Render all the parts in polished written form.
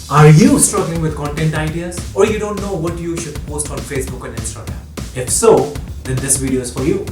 Are you struggling with content ideas, or you don't know what you should post on Facebook and Instagram? If so, then this video is for you.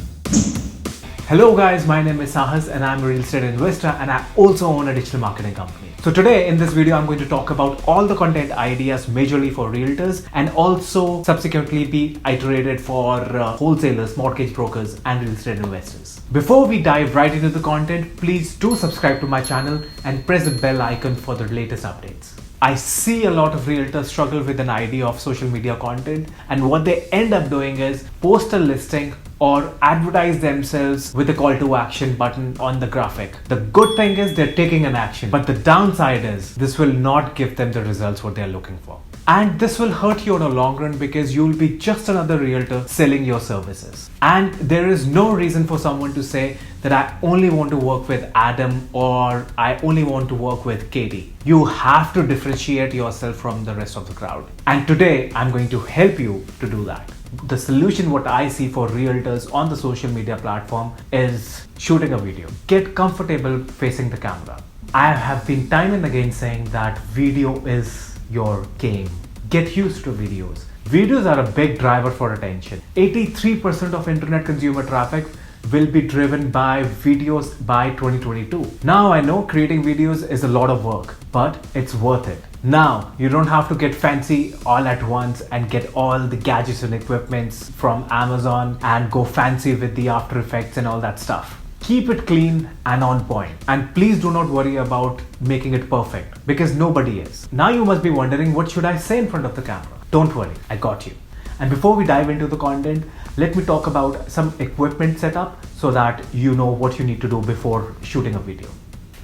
Hello guys, my name is Sahas and I'm a real estate investor and I also own a digital marketing company. So today in this video I'm going to talk about all the content ideas majorly for realtors and also subsequently be iterated for wholesalers, mortgage brokers and real estate investors. Before we dive right into the content, please do subscribe to my channel and press the bell icon for the latest updates. I see a lot of realtors struggle with an idea of social media content, and what they end up doing is post a listing or advertise themselves with a call to action button on the graphic. The good thing is they're taking an action, but the downside is this will not give them the results what they're looking for. And this will hurt you in the long run because you'll be just another realtor selling your services. And there is no reason for someone to say that I only want to work with Adam or I only want to work with Katie. You have to differentiate yourself from the rest of the crowd. And today I'm going to help you to do that. The solution what I see for realtors on the social media platform is shooting a video. Get comfortable facing the camera. I have been time and again saying that video is your game. Get used to videos. Videos are a big driver for attention. 83% of internet consumer traffic will be driven by videos by 2022. Now I know creating videos is a lot of work, but it's worth it. Now you don't have to get fancy all at once and get all the gadgets and equipments from Amazon and go fancy with the After Effects and all that stuff. Keep it clean and on point. And please do not worry about making it perfect because nobody is. Now you must be wondering, what should I say in front of the camera? Don't worry, I got you. And before we dive into the content, let me talk about some equipment setup so that you know what you need to do before shooting a video.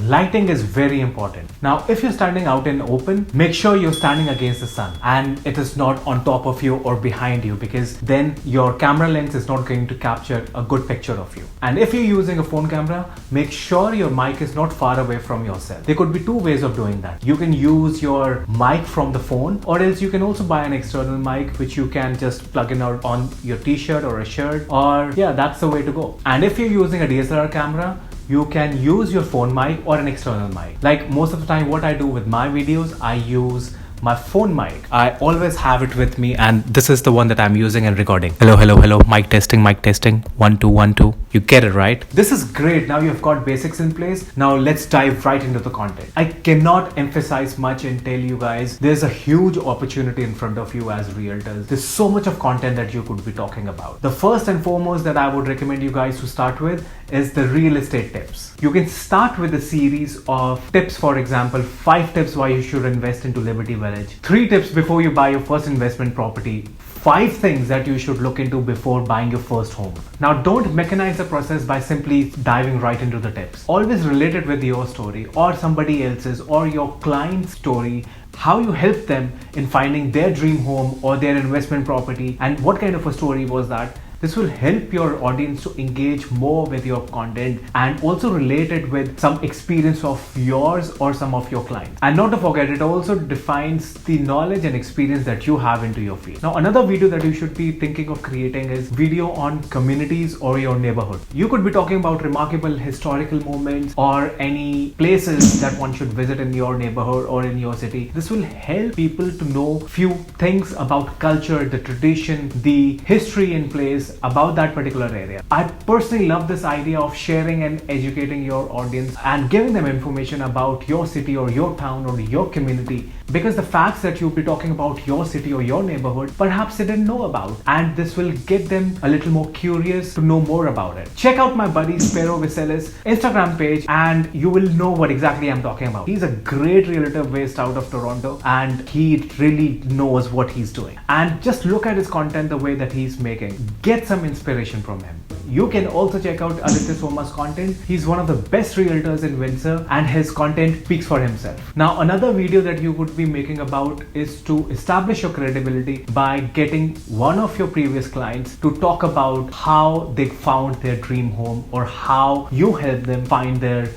Lighting is very important. Now, if you're standing out in open, make sure you're standing against the sun and it is not on top of you or behind you, because then your camera lens is not going to capture a good picture of you. And if you're using a phone camera, make sure your mic is not far away from yourself. There could be two ways of doing that. You can use your mic from the phone, or else you can also buy an external mic which you can just plug in on your t-shirt or a shirt, or yeah, that's the way to go. And if you're using a DSLR camera, you can use your phone mic or an external mic. Like most of the time what I do with my videos, I use my phone mic. I always have it with me and this is the one that I'm using and recording. Hello, hello, hello. Mic testing, 1 2 1 2. You get it, right? This is great. Now you've got basics in place. Now let's dive right into the content. I cannot emphasize much and tell you guys, there's a huge opportunity in front of you as realtors. There's so much of content that you could be talking about. The first and foremost that I would recommend you guys to start with is the real estate tips. You can start with a series of tips, for example, 5 tips why you should invest into Liberty Village, 3 tips before you buy your first investment property, 5 things that you should look into before buying your first home. Now don't mechanize the process by simply diving right into the tips. Always relate it with your story or somebody else's or your client's story, how you help them in finding their dream home or their investment property and what kind of a story was that. This will help your audience to engage more with your content and also relate it with some experience of yours or some of your clients. And not to forget, it also defines the knowledge and experience that you have into your field. Now, another video that you should be thinking of creating is video on communities or your neighborhood. You could be talking about remarkable historical moments or any places that one should visit in your neighborhood or in your city. This will help people to know few things about culture, the tradition, the history in place about that particular area. I personally love this idea of sharing and educating your audience and giving them information about your city or your town or your community, because the facts that you'll be talking about your city or your neighborhood perhaps they didn't know about, and this will get them a little more curious to know more about it. Check out my buddy Spero Viselis Instagram page and you will know what exactly I'm talking about. He's a great realtor based out of Toronto and he really knows what he's doing. And just look at his content, the way that he's making. Get some inspiration from him. You can also check out Aditya Soma's content. He's one of the best realtors in Windsor and his content speaks for himself. Now, another video that you would be making about is to establish your credibility by getting one of your previous clients to talk about how they found their dream home or how you helped them find their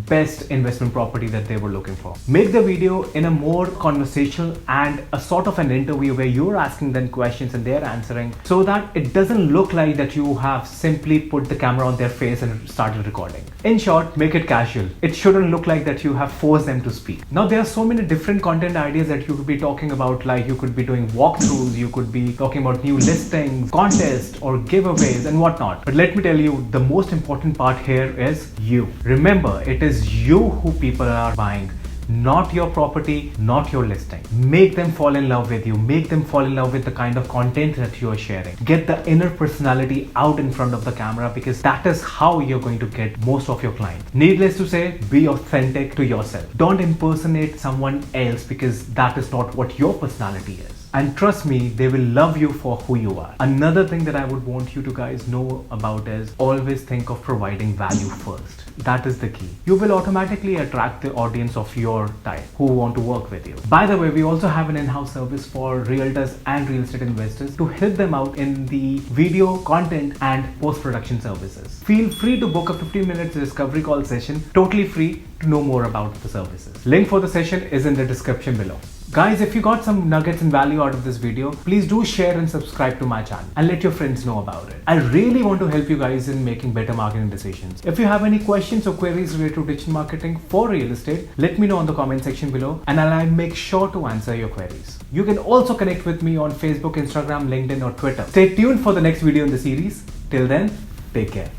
best investment property that they were looking for. Make the video in a more conversational and a sort of an interview where you're asking them questions and they're answering, so that it doesn't look like that you have simply put the camera on their face and started recording. In short, make it casual. It shouldn't look like that you have forced them to speak. Now, there are so many different content ideas that you could be talking about, like you could be doing walkthroughs, you could be talking about new listings, contests or giveaways and whatnot. But let me tell you, the most important part here is you. Remember, it is you who people are buying, not your property, not your listing. Make them fall in love with you. Make them fall in love with the kind of content that you are sharing. Get the inner personality out in front of the camera, because that is how you're going to get most of your clients. Needless to say, be authentic to yourself. Don't impersonate someone else, because that is not what your personality is. And trust me, they will love you for who you are. Another thing that I would want you to guys know about is always think of providing value first. That is the key. You will automatically attract the audience of your type who want to work with you. By the way, we also have an in-house service for realtors and real estate investors to help them out in the video, content and post-production services. Feel free to book a 15-minute discovery call session, totally free, to know more about the services. Link for the session is in the description below. Guys, if you got some nuggets and value out of this video, please do share and subscribe to my channel and let your friends know about it. I really want to help you guys in making better marketing decisions. If you have any questions or queries related to digital marketing for real estate, let me know in the comment section below and I'll make sure to answer your queries. You can also connect with me on Facebook, Instagram, LinkedIn or Twitter. Stay tuned for the next video in the series. Till then, take care.